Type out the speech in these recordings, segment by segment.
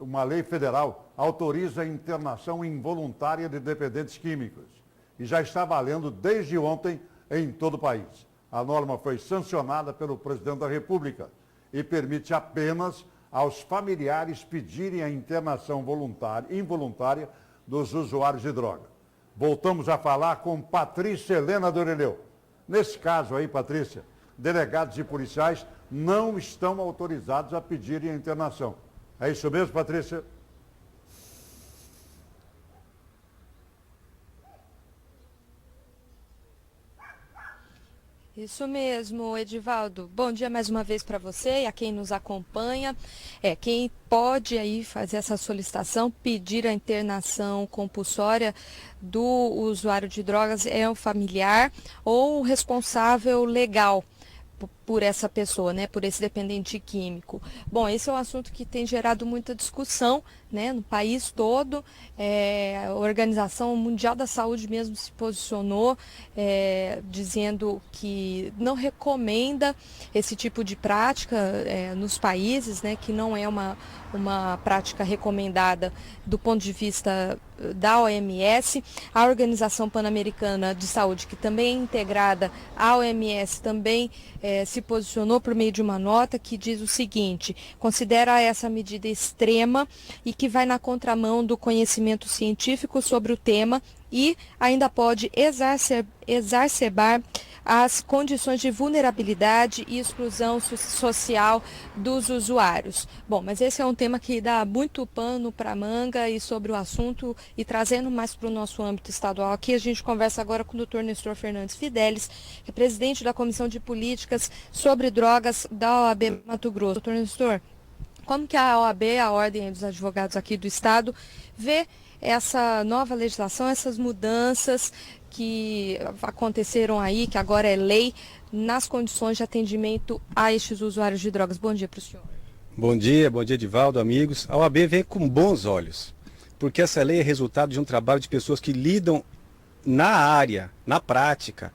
uma lei federal autoriza a internação involuntária de dependentes químicos e já está valendo desde ontem em todo o país. A norma foi sancionada pelo presidente da República e permite apenas aos familiares pedirem a internação involuntária dos usuários de droga. Voltamos a falar com Patrícia Helena Doreleu. Nesse caso aí, Patrícia, delegados e policiais não estão autorizados a pedirem a internação. É isso mesmo, Patrícia? Isso mesmo, Edivaldo. Bom dia mais uma vez para você e a quem nos acompanha. Quem pode aí fazer essa solicitação, pedir a internação compulsória do usuário de drogas é o familiar ou o responsável legal por essa pessoa, né, por esse dependente químico. Bom, esse é um assunto que tem gerado muita discussão, né, no país todo. A Organização Mundial da Saúde mesmo se posicionou dizendo que não recomenda esse tipo de prática nos países, né, que não é uma prática recomendada do ponto de vista da OMS. A Organização Pan-Americana de Saúde, que também é integrada à OMS, também se posicionou por meio de uma nota que diz o seguinte: considera essa medida extrema e que vai na contramão do conhecimento científico sobre o tema e ainda pode exacerbar as condições de vulnerabilidade e exclusão social dos usuários. Bom, mas esse é um tema que dá muito pano para manga e sobre o assunto, e trazendo mais para o nosso âmbito estadual. Aqui a gente conversa agora com o Dr. Nestor Fernandes Fidelis, que é presidente da Comissão de Políticas sobre Drogas da OAB Mato Grosso. Dr. Nestor, como que a OAB, a Ordem dos Advogados aqui do Estado, vê essa nova legislação, essas mudanças que aconteceram aí, que agora é lei, nas condições de atendimento a estes usuários de drogas? Bom dia para o senhor. Bom dia, Edivaldo, amigos. A OAB vem com bons olhos, porque essa lei é resultado de um trabalho de pessoas que lidam na área, na prática.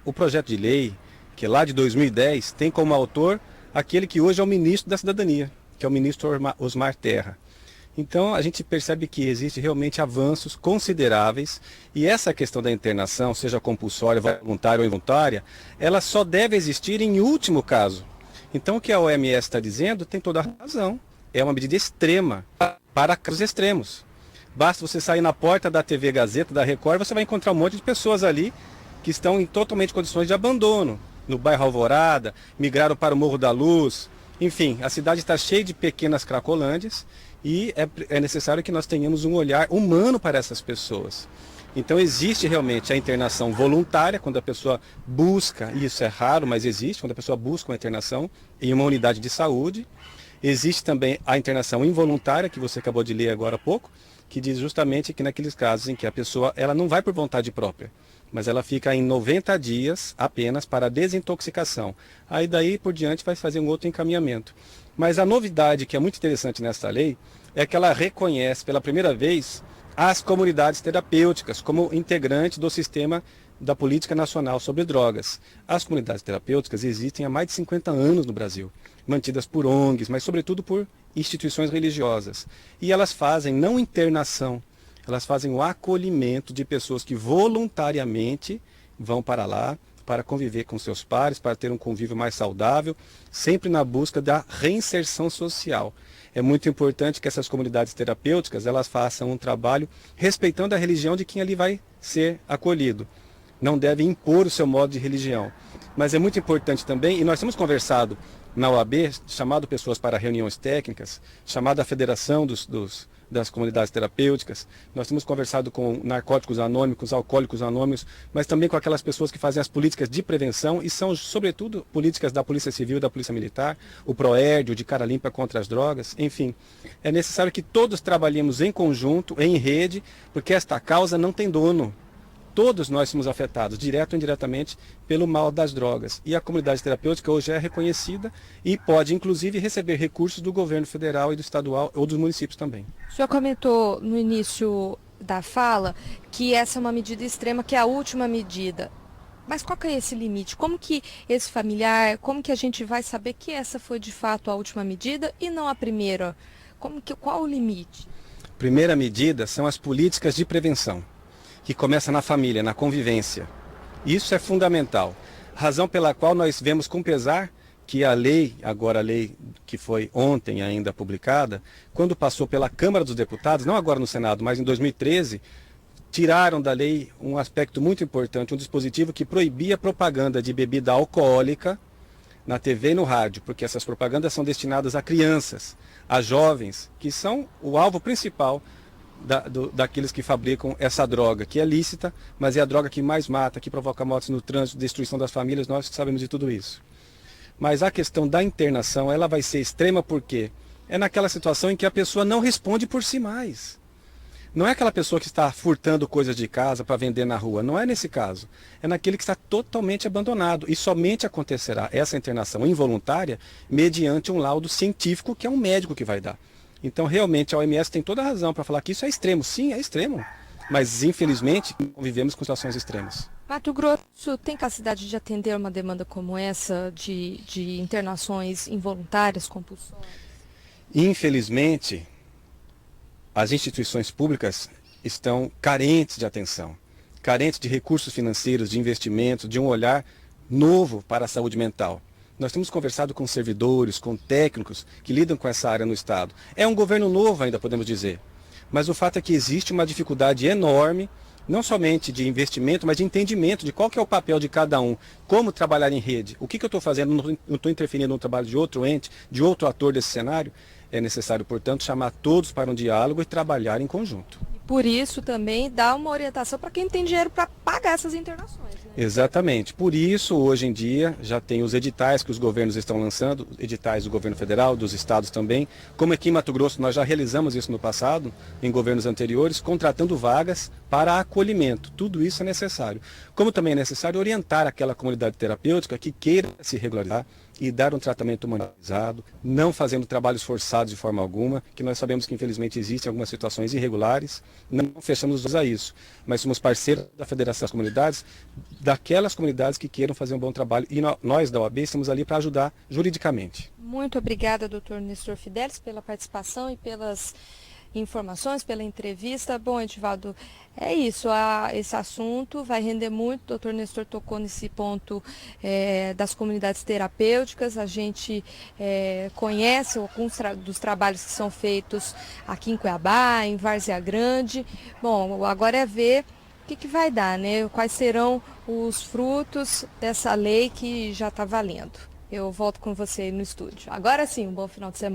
O projeto de lei, que é lá de 2010, tem como autor aquele que hoje é o ministro da Cidadania, que é o ministro Osmar Terra. Então a gente percebe que existe realmente avanços consideráveis, e essa questão da internação, seja compulsória, voluntária ou involuntária, ela só deve existir em último caso. Então o que a OMS está dizendo tem toda a razão. É uma medida extrema para casos extremos. Basta você sair na porta da TV Gazeta, da Record, você vai encontrar um monte de pessoas ali que estão em totalmente condições de abandono. No bairro Alvorada, migraram para o Morro da Luz. Enfim, a cidade está cheia de pequenas cracolândias e é necessário que nós tenhamos um olhar humano para essas pessoas. Então existe realmente a internação voluntária, quando a pessoa busca, e isso é raro, mas existe, quando a pessoa busca uma internação em uma unidade de saúde. Existe também a internação involuntária, que você acabou de ler agora há pouco, que diz justamente que naqueles casos em que a pessoa ela não vai por vontade própria, mas ela fica em 90 dias apenas para desintoxicação. Aí daí por diante vai fazer um outro encaminhamento. Mas a novidade que é muito interessante nessa lei é que ela reconhece pela primeira vez as comunidades terapêuticas como integrante do sistema da Política Nacional sobre Drogas. As comunidades terapêuticas existem há mais de 50 anos no Brasil, mantidas por ONGs, mas sobretudo por instituições religiosas. E elas fazem não internação, elas fazem o acolhimento de pessoas que voluntariamente vão para lá, para conviver com seus pares, para ter um convívio mais saudável, sempre na busca da reinserção social. É muito importante que essas comunidades terapêuticas elas façam um trabalho respeitando a religião de quem ali vai ser acolhido. Não deve impor o seu modo de religião. Mas é muito importante também, e nós temos conversado na OAB, chamado pessoas para reuniões técnicas, chamado a Federação das Comunidades Terapêuticas, nós temos conversado com narcóticos anônimos, alcoólicos anônimos, mas também com aquelas pessoas que fazem as políticas de prevenção, e são sobretudo políticas da Polícia Civil e da Polícia Militar, o PROERD, o de Cara Limpa contra as drogas, enfim. É necessário que todos trabalhemos em conjunto, em rede, porque esta causa não tem dono. Todos nós somos afetados, direto ou indiretamente, pelo mal das drogas. E a comunidade terapêutica hoje é reconhecida e pode, inclusive, receber recursos do governo federal e do estadual ou dos municípios também. O senhor comentou no início da fala que essa é uma medida extrema, que é a última medida. Mas qual que é esse limite? Como que esse familiar, como que a gente vai saber que essa foi de fato a última medida e não a primeira? Qual o limite? Primeira medida são as políticas de prevenção, que começa na família, na convivência. Isso é fundamental. Razão pela qual nós vemos com pesar que a lei, agora a lei que foi ontem ainda publicada, quando passou pela Câmara dos Deputados, não agora no Senado, mas em 2013, tiraram da lei um aspecto muito importante, um dispositivo que proibia propaganda de bebida alcoólica na TV e no rádio, porque essas propagandas são destinadas a crianças, a jovens, que são o alvo principal daqueles que fabricam essa droga, que é lícita, mas é a droga que mais mata, que provoca mortes no trânsito, destruição das famílias, nós sabemos de tudo isso. Mas a questão da internação, ela vai ser extrema porque é naquela situação em que a pessoa não responde por si mais. Não é aquela pessoa que está furtando coisas de casa para vender na rua, não é nesse caso. É naquele que está totalmente abandonado e somente acontecerá essa internação involuntária mediante um laudo científico que é um médico que vai dar. Então realmente a OMS tem toda a razão para falar que isso é extremo. Sim, é extremo, mas infelizmente convivemos com situações extremas. Mato Grosso tem capacidade de atender uma demanda como essa de internações involuntárias, compulsórias? Infelizmente, as instituições públicas estão carentes de atenção, carentes de recursos financeiros, de investimentos, de um olhar novo para a saúde mental. Nós temos conversado com servidores, com técnicos que lidam com essa área no Estado. É um governo novo ainda, podemos dizer. Mas o fato é que existe uma dificuldade enorme, não somente de investimento, mas de entendimento de qual que é o papel de cada um, como trabalhar em rede, o que eu estou fazendo, não estou interferindo no trabalho de outro ente, de outro ator desse cenário. É necessário, portanto, chamar todos para um diálogo e trabalhar em conjunto. Por isso também dá uma orientação para quem tem dinheiro para pagar essas internações. Né? Exatamente. Por isso, hoje em dia, já tem os editais que os governos estão lançando, editais do governo federal, dos estados também. Como aqui em Mato Grosso, nós já realizamos isso no passado, em governos anteriores, contratando vagas para acolhimento. Tudo isso é necessário. Como também é necessário orientar aquela comunidade terapêutica que queira se regularizar e dar um tratamento humanizado, não fazendo trabalhos forçados de forma alguma, que nós sabemos que infelizmente existem algumas situações irregulares, não fechamos os olhos a isso, mas somos parceiros da Federação das Comunidades, daquelas comunidades que queiram fazer um bom trabalho e nós da OAB estamos ali para ajudar juridicamente. Muito obrigada, doutor Nestor Fidelis, pela participação e pelas informações, pela entrevista. Bom, Edivaldo, é isso, esse assunto vai render muito. O doutor Nestor tocou nesse ponto das comunidades terapêuticas. A gente conhece alguns dos trabalhos que são feitos aqui em Cuiabá, em Várzea Grande. Bom, agora é ver o que vai dar, né? Quais serão os frutos dessa lei que já está valendo. Eu volto com você no estúdio. Agora sim, um bom final de semana.